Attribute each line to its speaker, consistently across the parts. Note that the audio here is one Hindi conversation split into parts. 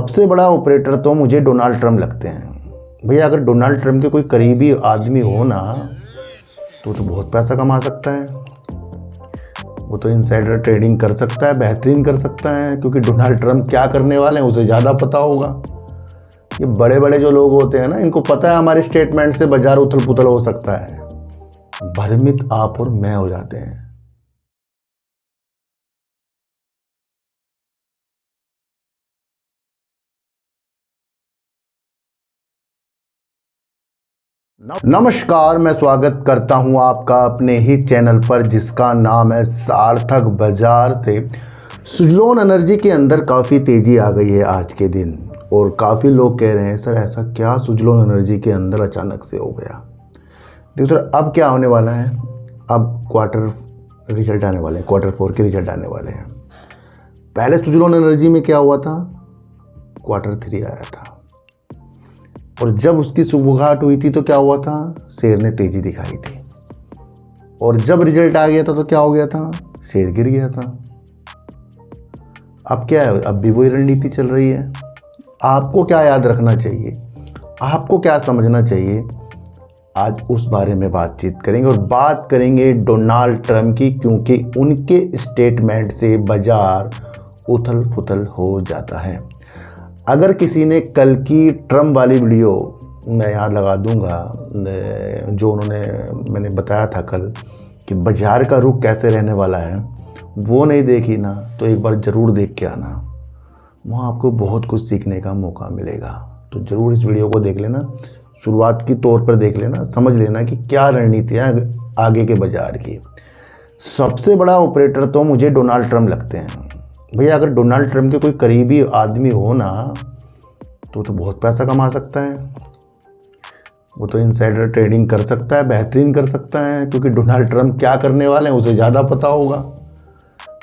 Speaker 1: सबसे बड़ा ऑपरेटर तो मुझे डोनाल्ड ट्रम्प लगते हैं। भैया अगर डोनाल्ड ट्रम्प के कोई करीबी आदमी हो ना तो बहुत पैसा कमा सकता है। वो तो इनसाइडर ट्रेडिंग कर सकता है, बेहतरीन कर सकता है, क्योंकि डोनाल्ड ट्रम्प क्या करने वाले हैं उसे ज़्यादा पता होगा। ये बड़े बड़े जो लोग होते हैं ना, इनको पता है हमारे स्टेटमेंट से बाजार उथल पुथल हो सकता है। भ्रमित आप और मैं हो जाते हैं। नमस्कार, मैं स्वागत करता हूं आपका अपने ही चैनल पर जिसका नाम है सार्थक बाजार से। सुजलोन एनर्जी के अंदर काफ़ी तेज़ी आ गई है आज के दिन, और काफ़ी लोग कह रहे हैं सर ऐसा क्या सुजलोन एनर्जी के अंदर अचानक से हो गया। देखो सर, अब क्या होने वाला है, अब क्वार्टर रिजल्ट आने वाले हैं, क्वार्टर 4 के रिजल्ट आने वाले हैं। पहले सुजलोन एनर्जी में क्या हुआ था, क्वार्टर 3 आया था, और जब उसकी सुबुगाहट हुई थी तो क्या हुआ था, शेयर ने तेजी दिखाई थी, और जब रिजल्ट आ गया था तो क्या हो गया था, शेयर गिर गया था। अब क्या है, अब भी वही रणनीति चल रही है। आपको क्या याद रखना चाहिए, आपको क्या समझना चाहिए, आज उस बारे में बातचीत करेंगे। और बात करेंगे डोनाल्ड ट्रम्प की, क्योंकि उनके स्टेटमेंट से बाजार उथल पुथल हो जाता है। अगर किसी ने कल की ट्रम्प वाली वीडियो मैं यहाँ लगा दूंगा, जो मैंने बताया था कल कि बाजार का रुख कैसे रहने वाला है, वो नहीं देखी ना तो एक बार ज़रूर देख के आना, वहाँ आपको बहुत कुछ सीखने का मौका मिलेगा। तो ज़रूर इस वीडियो को देख लेना, शुरुआत की तौर पर देख लेना, समझ लेना कि क्या रणनीति है आगे के बाजार की। सबसे बड़ा ऑपरेटर तो मुझे डोनाल्ड ट्रम्प लगते हैं। भैया अगर डोनाल्ड ट्रम्प के कोई करीबी आदमी हो ना तो बहुत पैसा कमा सकता है। वो तो इनसाइडर ट्रेडिंग कर सकता है, बेहतरीन कर सकता है, क्योंकि डोनाल्ड ट्रम्प क्या करने वाले हैं उसे ज़्यादा पता होगा।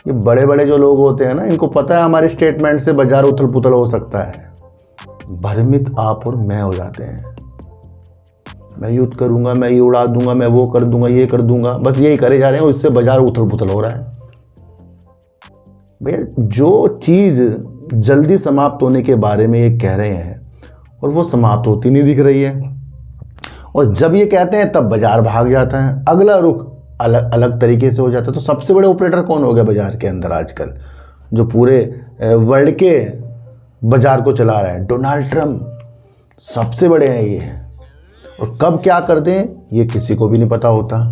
Speaker 1: ये बड़े बड़े जो लोग होते हैं ना, इनको पता है हमारे स्टेटमेंट से बाजार उथल पुथल हो सकता है। भ्रमित आप और मैं हो जाते हैं। मैं युद्ध करूँगा, मैं ये उड़ा दूंगा, मैं वो कर दूंगा, ये कर दूंगा, बस यही करे जा रहे हैं, उससे बाजार उथल पुथल हो रहा है। भैया जो चीज़ जल्दी समाप्त होने के बारे में ये कह रहे हैं और वो समाप्त होती नहीं दिख रही है, और जब ये कहते हैं तब बाजार भाग जाता है, अगला रुख अलग अलग तरीके से हो जाता है। तो सबसे बड़े ऑपरेटर कौन हो गया बाजार के अंदर आजकल, जो पूरे वर्ल्ड के बाजार को चला रहा है? डोनाल्ड ट्रम्प सबसे बड़े हैं ये, और कब क्या कर दें ये किसी को भी नहीं पता होता।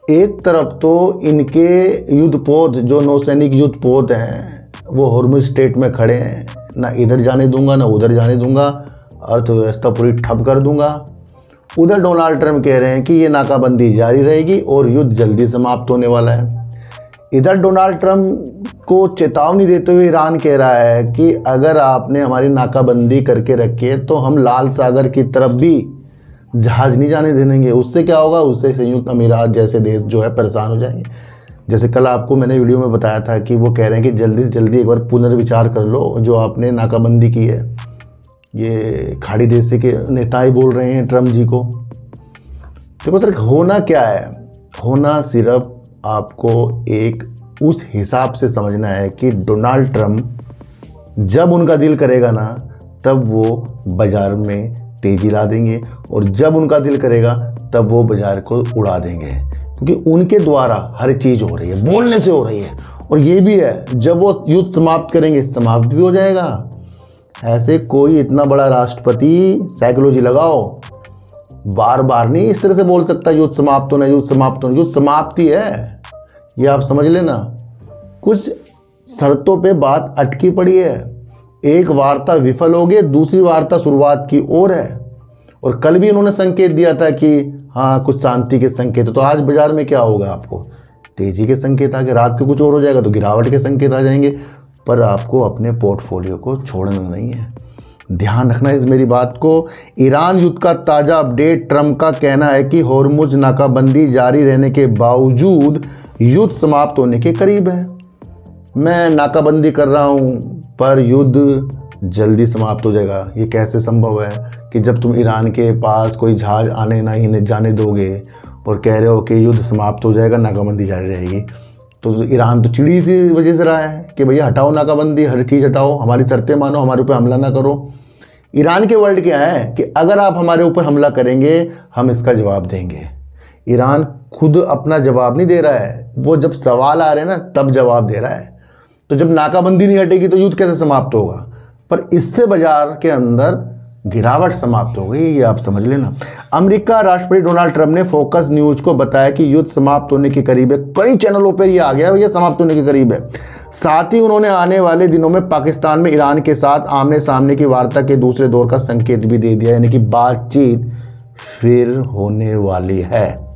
Speaker 1: एक तरफ तो इनके युद्धपोत, जो नौसैनिक युद्धपोत हैं, वो हॉर्मुज स्टेट में खड़े हैं, ना इधर जाने दूंगा ना उधर जाने दूंगा, अर्थव्यवस्था पूरी ठप कर दूंगा। उधर डोनाल्ड ट्रम्प कह रहे हैं कि ये नाकाबंदी जारी रहेगी और युद्ध जल्दी समाप्त होने वाला है। इधर डोनाल्ड ट्रम्प को चेतावनी देते हुए ईरान कह रहा है कि अगर आपने हमारी नाकाबंदी करके रखी है तो हम लाल सागर की तरफ भी जहाज नहीं जाने देंगे। उससे क्या होगा, उससे संयुक्त अमीरात जैसे देश जो है परेशान हो जाएंगे। जैसे कल आपको मैंने वीडियो में बताया था कि वो कह रहे हैं कि जल्दी से जल्दी एक बार पुनर्विचार कर लो, जो आपने नाकाबंदी की है। ये खाड़ी देश के नेता ही बोल रहे हैं ट्रम्प जी को। देखो सर, होना क्या है, होना सिर्फ आपको एक उस हिसाब से समझना है कि डोनाल्ड ट्रम्प जब उनका दिल करेगा ना तब वो बाजार में तेजी ला देंगे, और जब उनका दिल करेगा तब वो बाजार को उड़ा देंगे, क्योंकि उनके द्वारा हर चीज़ हो रही है, बोलने से हो रही है। और ये भी है, जब वो युद्ध समाप्त करेंगे समाप्त भी हो जाएगा। ऐसे कोई इतना बड़ा राष्ट्रपति, साइकोलॉजी लगाओ, बार बार नहीं इस तरह से बोल सकता युद्ध समाप्त होना, युद्ध समाप्त होना। युद्ध समाप्ति है, ये आप समझ लेना। कुछ शर्तों पे बात अटकी पड़ी है, एक वार्ता विफल हो गई, दूसरी वार्ता शुरुआत की ओर है। और कल भी उन्होंने संकेत दिया था कि हाँ कुछ शांति के संकेत। तो आज बाजार में क्या होगा, आपको तेजी के संकेत आ गए, रात को कुछ और हो जाएगा तो गिरावट के संकेत आ जाएंगे। पर आपको अपने पोर्टफोलियो को छोड़ना नहीं है, ध्यान रखना इस मेरी बात को। ईरान युद्ध का ताज़ा अपडेट, ट्रम्प का कहना है कि हॉर्मुज नाकाबंदी जारी रहने के बावजूद युद्ध समाप्त होने के करीब है। मैं नाकाबंदी कर रहा हूँ पर युद्ध जल्दी समाप्त हो जाएगा। ये कैसे संभव है कि जब तुम ईरान के पास कोई जहाज आने ना ही जाने दोगे और कह रहे हो कि युद्ध समाप्त हो जाएगा, नाकाबंदी जारी रहेगी। तो ईरान तो चिड़ी इसी वजह से रहा है कि भैया हटाओ नाकाबंदी, हर चीज़ हटाओ, हमारी शर्तें मानो, हमारे ऊपर हमला ना करो। ईरान के वर्ड क्या है कि अगर आप हमारे ऊपर हमला करेंगे हम इसका जवाब देंगे। ईरान खुद अपना जवाब नहीं दे रहा है, वो जब सवाल आ रहे हैं ना तब जवाब दे रहा है। तो जब नाकाबंदी नहीं हटेगी तो युद्ध कैसे समाप्त होगा? पर इससे बाजार के अंदर गिरावट समाप्त हो गई, ये आप समझ लेना। अमेरिका राष्ट्रपति डोनाल्ड ट्रंप ने फोकस न्यूज को बताया कि युद्ध समाप्त होने के करीब है। कई चैनलों पर ये आ गया, ये समाप्त होने के करीब है। साथ ही उन्होंने आने वाले दिनों में पाकिस्तान में ईरान के साथ आमने सामने की वार्ता के दूसरे दौर का संकेत भी दे दिया, यानी कि बातचीत फिर होने वाली है।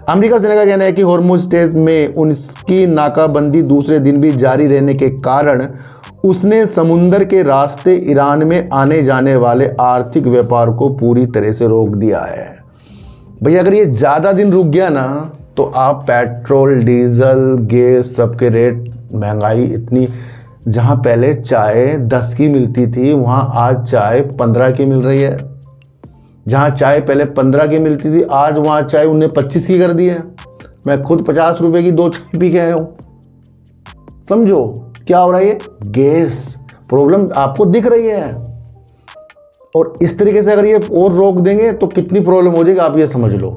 Speaker 1: अमेरिका सेना का कहना है कि हॉर्मुज स्ट्रेट में उनकी नाकाबंदी दूसरे दिन भी जारी रहने के कारण उसने समुंदर के रास्ते ईरान में आने जाने वाले आर्थिक व्यापार को पूरी तरह से रोक दिया है। भैया अगर ये ज़्यादा दिन रुक गया ना तो आप पेट्रोल, डीजल, गैस सबके रेट, महंगाई इतनी, जहाँ पहले चाय 10 की मिलती थी वहाँ आज चाय 15 की मिल रही है। जहाँ चाय पहले 15 की मिलती थी आज वहाँ चाय उन्हें 25 की कर दी है। मैं खुद 50 रुपए की 2 चाय पी के आया हूँ। समझो क्या हो रहा है, ये गैस प्रॉब्लम आपको दिख रही है। और इस तरीके से अगर ये और रोक देंगे तो कितनी प्रॉब्लम हो जाएगी आप ये समझ लो।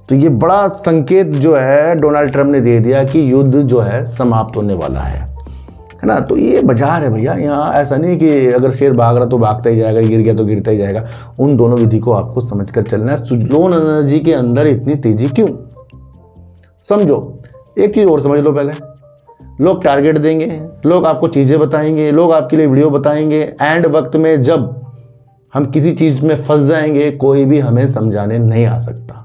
Speaker 1: तो ये बड़ा संकेत जो है डोनाल्ड ट्रंप ने दे दिया कि युद्ध जो है समाप्त होने वाला है ना। तो ये बाजार है भैया, यहाँ ऐसा नहीं कि अगर शेर भाग रहा तो भागता ही जाएगा, गिर गया तो गिरता ही जाएगा। उन दोनों विधि को आपको समझ कर चलना है। सुजलोन एनर्जी के अंदर इतनी तेजी क्यों? समझो, एक चीज़ और समझ लो पहले। लोग टारगेट देंगे, लोग आपको चीज़ें बताएंगे, लोग आपके लिए वीडियो बताएंगे। एंड वक्त में जब हम किसी चीज़ में फंस जाएंगे कोई भी हमें समझाने नहीं आ सकता।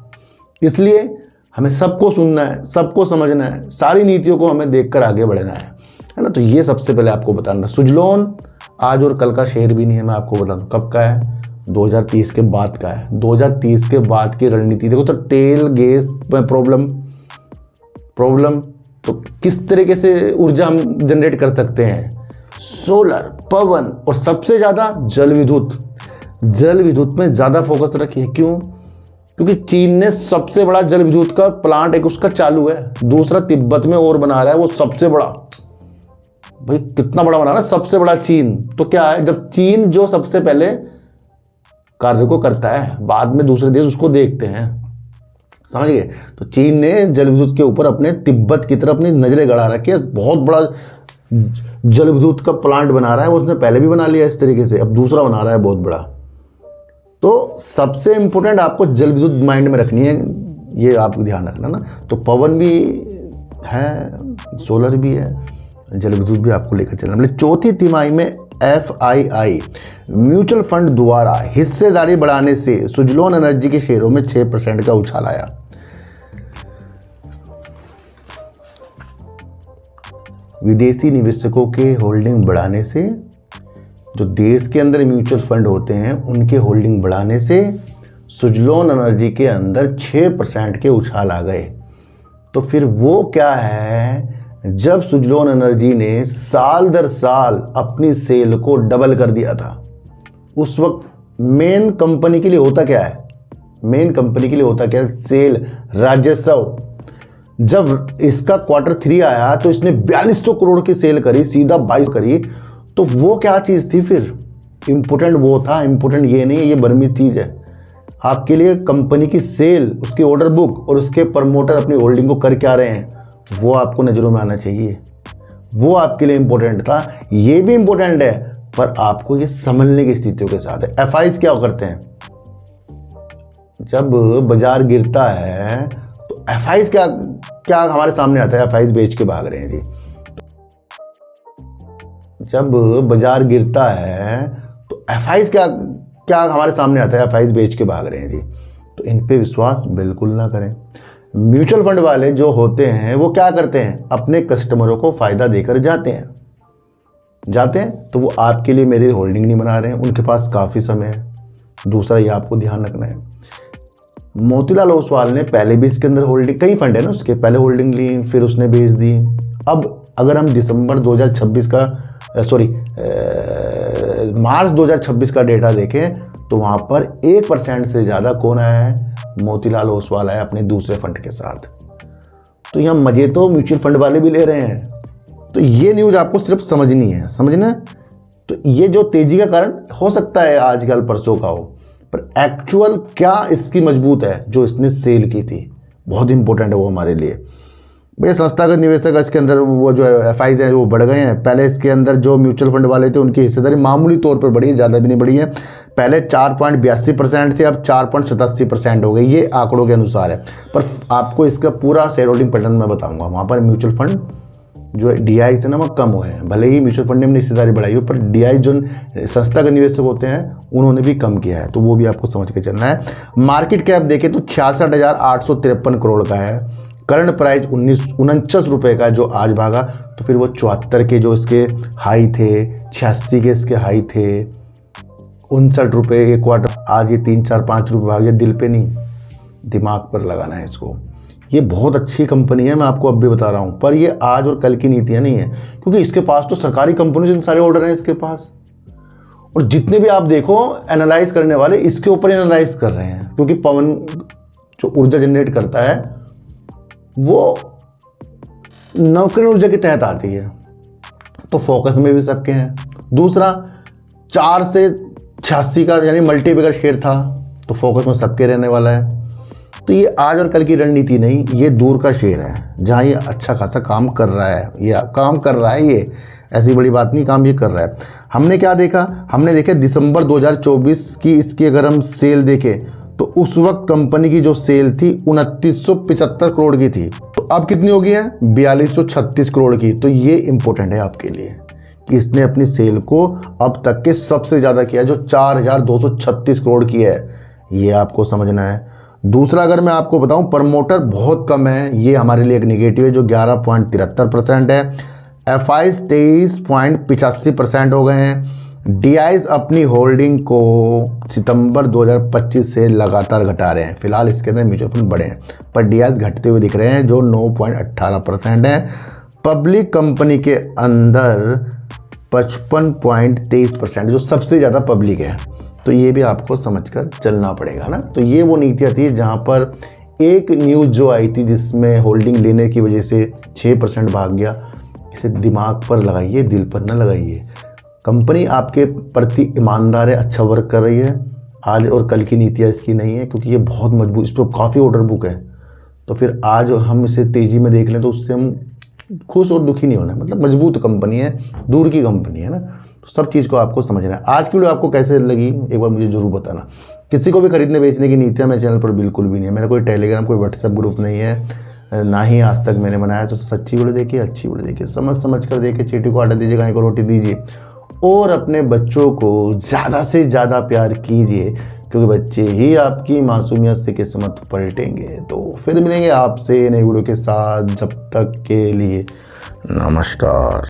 Speaker 1: इसलिए हमें सबको सुनना है, सबको समझना है, सारी नीतियों को हमें देखकर आगे बढ़ना है ना। तो ये सबसे पहले आपको बताना। सुजलोन आज और कल का शेर भी नहीं है, मैं आपको बता दूँ कब का है, 2030 के बाद का है। 2030 के बाद की रणनीति देखो। तो तेल गैस में प्रॉब्लम तो किस तरीके से ऊर्जा हम जनरेट कर सकते हैं? सोलर, पवन और सबसे ज़्यादा जल विद्युत। जल विद्युत में ज़्यादा फोकस रखिए। क्यों? क्योंकि चीन ने सबसे बड़ा जल विद्युत का प्लांट एक उसका चालू है, दूसरा तिब्बत में और बना रहा है, वो सबसे बड़ा। भाई कितना बड़ा बना रहा है? सबसे बड़ा चीन। तो क्या है, जब चीन जो सबसे पहले कार्य को करता है बाद में दूसरे देश उसको देखते हैं, समझ गए? तो चीन ने जल विद्युत के ऊपर अपने तिब्बत की तरफ अपनी नजरें गड़ा रखी है। बहुत बड़ा जल विद्युत का प्लांट बना रहा है, वो उसने पहले भी बना लिया इस तरीके से, अब दूसरा बना रहा है बहुत बड़ा। तो सबसे इंपॉर्टेंट आपको जल विद्युत माइंड में रखनी है, ये आपको ध्यान रखना ना। तो पवन भी है, सोलर भी है, जल विद्युत भी आपको लेकर चलना। मतलब चौथी तिमाही में FII म्यूचुअल फंड द्वारा हिस्सेदारी बढ़ाने से सुजलोन एनर्जी के शेयरों में 6% का उछाल आया। विदेशी निवेशकों के होल्डिंग बढ़ाने से, जो देश के अंदर म्यूचुअल फंड होते हैं उनके होल्डिंग बढ़ाने से सुजलोन एनर्जी के अंदर 6% के उछाल आ गए। तो फिर वो क्या है, जब सुजलोन एनर्जी ने साल दर साल अपनी सेल को डबल कर दिया था, उस वक्त मेन कंपनी के लिए होता क्या है? मेन कंपनी के लिए होता क्या है? सेल, राजस्व। जब इसका Q3 आया तो इसने 4200 करोड़ की सेल करी, सीधा 22 करी। तो वो क्या चीज़ थी फिर? इम्पोर्टेंट वो था, इम्पोर्टेंट ये नहीं है, ये बर्मी चीज़ है आपके लिए। कंपनी की सेल, उसकी ऑर्डर बुक और उसके प्रमोटर अपनी होल्डिंग को कर क्या रहे हैं, वो आपको नज़रों में आना चाहिए। वो आपके लिए इम्पोर्टेंट था, ये भी इम्पोर्टेंट है, पर आपको ये समझने की स्थितियों के साथ है। FIs क्या करते हैं? जब बाजार गिरता है तो FIs क्या हमारे सामने आता है? FIs बेच के भाग रहे हैं जी। जब बाजार गिरता है तो FIs क्या हमारे सामने आता है? FIs बेच के भाग रहे हैं जी। तो इन पे विश्वास बिल्कुल ना करें। म्यूचुअल फंड वाले जो होते हैं वो क्या करते हैं? अपने कस्टमरों को फ़ायदा देकर जाते हैं तो वो आपके लिए मेरी होल्डिंग नहीं बना रहे हैं, उनके पास काफ़ी समय है। दूसरा ये आपको ध्यान रखना है, मोतीलाल ओसवाल ने पहले भी इसके अंदर होल्डिंग, कई फंड है ना उसके, पहले होल्डिंग ली फिर उसने बेच दी। अब अगर हम दिसंबर 2026 का मार्च 2026 का डेटा देखें तो वहाँ पर 1% से ज़्यादा कौन आया है? मोतीलाल ओसवाल आया अपने दूसरे फंड के साथ। तो यहाँ मजे तो म्यूचुअल फंड वाले भी ले रहे हैं, तो ये न्यूज़ आपको सिर्फ समझनी है, समझना। तो ये जो तेज़ी का कारण हो सकता है आज कल परसों का हो, पर एक्चुअल क्या इसकी मजबूत है जो इसने सेल की थी, बहुत इंपॉर्टेंट है वो हमारे लिए। भैया संस्थागत निवेशक इसके अंदर वो जो एफआईज हैं वो बढ़ गए हैं। पहले इसके अंदर जो म्यूचुअल फंड वाले थे उनकी हिस्सेदारी मामूली तौर पर बढ़ी है, ज़्यादा भी नहीं बढ़ी है। पहले 4.82% से अब 4.87% हो गई, ये आंकड़ों के अनुसार है। पर आपको इसका पूरा शेयर होल्डिंग पैटर्न मैं बताऊंगा। वहाँ पर म्यूचुअल फंड जो है DI से ना वो कम हुए हैं, भले ही म्यूचुअल फंड ने अपनी हिस्सेदारी बढ़ाई हो, पर DI जो संस्थागत निवेशक होते हैं उन्होंने भी कम किया है, तो वो भी आपको समझ के चलना है। मार्केट कैप देखें तो 66,853 करोड़ का है। करंट प्राइस 49 रुपये का है जो आज भागा, तो फिर वो 74 के जो इसके हाई थे, 86 के इसके हाई थे, 59 रुपये एक क्वार्टर, आज ये 3, 4, 5 रुपये भाग गया। दिल पे नहीं, दिमाग पर लगाना है इसको। ये बहुत अच्छी कंपनी है, मैं आपको अब भी बता रहा हूँ, पर ये आज और कल की नीतियाँ नहीं है, क्योंकि इसके पास तो सरकारी कंपनी से सारे ऑर्डर हैं इसके पास, और जितने भी आप देखो एनालाइज करने वाले इसके ऊपर एनालाइज कर रहे हैं, क्योंकि पवन जो ऊर्जा जनरेट करता है वो नवकरण ऊर्जा के तहत आती है, तो फोकस में भी सबके हैं। दूसरा 4 से 86 का यानी मल्टीपल शेयर था, तो फोकस में सबके रहने वाला है। तो ये आज और कल की रणनीति नहीं, ये दूर का शेयर है जहाँ ये अच्छा खासा काम कर रहा है, ये काम कर रहा है, ये ऐसी बड़ी बात नहीं, काम ये कर रहा है। हमने क्या देखा, हमने देखा दिसंबर 2024 की इसकी अगर हम सेल देखें तो उस वक्त कंपनी की जो सेल थी 2975 करोड़ की थी, तो अब कितनी हो गई है 4236 करोड़ की। तो ये इंपॉर्टेंट है आपके लिए कि इसने अपनी सेल को अब तक के सबसे ज़्यादा किया जो 4236 करोड़ की है, ये आपको समझना है। दूसरा अगर मैं आपको बताऊं, प्रमोटर बहुत कम है, ये हमारे लिए एक निगेटिव है जो 11.73% है। एफआईज 23.85% हो गए हैं। DIs अपनी होल्डिंग को सितंबर 2025 से लगातार घटा रहे हैं, फिलहाल इसके अंदर म्यूचुअल फंड बढ़े हैं, पर DIs घटते हुए दिख रहे हैं जो 9.18% है। पब्लिक कंपनी के अंदर 55.23% जो सबसे ज़्यादा पब्लिक है, तो ये भी आपको समझकर चलना पड़ेगा ना। तो ये वो नीतियाँ थी जहाँ पर एक न्यूज़ जो आई थी जिसमें होल्डिंग लेने की वजह से 6% भाग गया, इसे दिमाग पर लगाइए, दिल पर न लगाइए। कंपनी आपके प्रति ईमानदार है, अच्छा वर्क कर रही है, आज और कल की नीतियाँ इसकी नहीं है, क्योंकि ये बहुत मजबूत, इस पर काफ़ी ऑर्डर बुक है। तो फिर आज हम इसे तेज़ी में देख लें तो उससे हम खुश और दुखी नहीं होना, मतलब मजबूत कंपनी है, दूर की कंपनी है ना। तो सब चीज़ को आपको समझना है। आज की वीडियो आपको कैसे लगी एक बार मुझे ज़रूर बताना। किसी को भी खरीदने बेचने की नीतियाँ मेरे चैनल पर बिल्कुल भी नहीं है, मेरा कोई टेलीग्राम कोई व्हाट्सएप ग्रुप नहीं है, ना ही आज तक मैंने बनाया। तो सच्ची वीडियो देखिए, अच्छी वीडियो देखिए, समझ कर देखिए, चीटी को आटा दीजिए, गाय को रोटी दीजिए, और अपने बच्चों को ज़्यादा से ज़्यादा प्यार कीजिए, क्योंकि बच्चे ही आपकी मासूमियत से किस्मत पलटेंगे। तो फिर मिलेंगे आपसे नई वीडियो के साथ, जब तक के लिए नमस्कार।